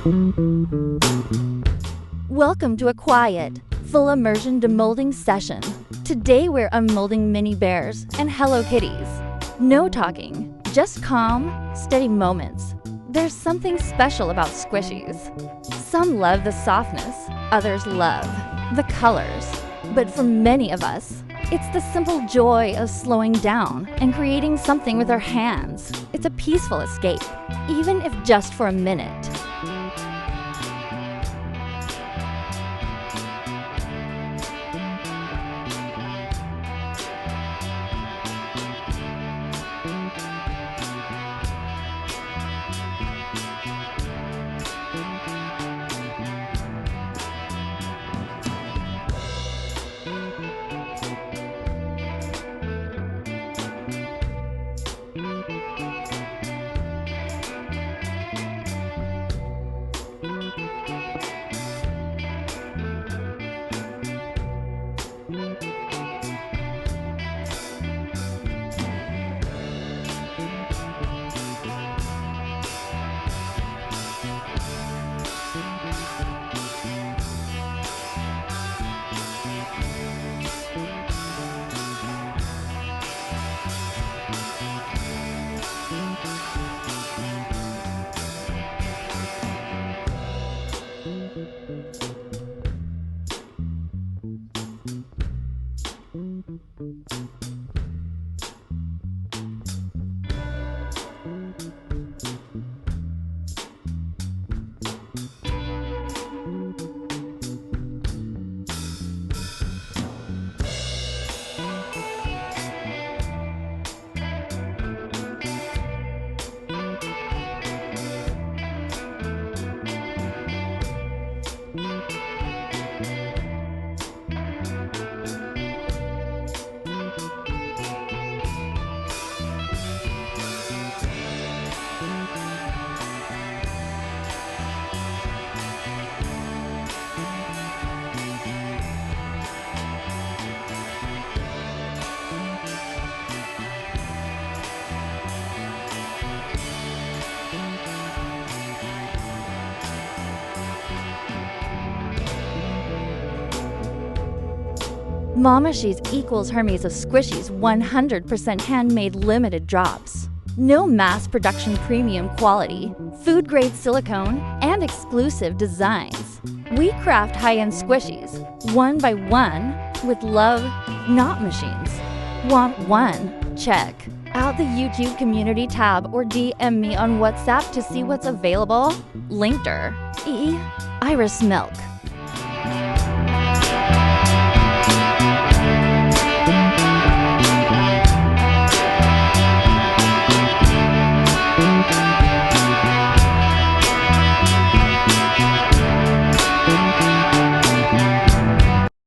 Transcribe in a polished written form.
Welcome to a quiet, full immersion demolding session. Today we're unmolding mini bears and Hello Kitties. No talking, just calm, steady moments. There's something special about squishies. Some love the softness, others love the colors. But for many of us, it's the simple joy of slowing down and creating something with our hands. It's a peaceful escape, even if just for a minute. Mama She's equals Hermes of Squishies 100% handmade limited drops. No mass production premium quality, food grade silicone, and exclusive designs. We craft high-end squishies, one by one, with love, not machines. Want one? Check out the YouTube community tab or DM me on WhatsApp to see what's available. linktr.ee, irismilk.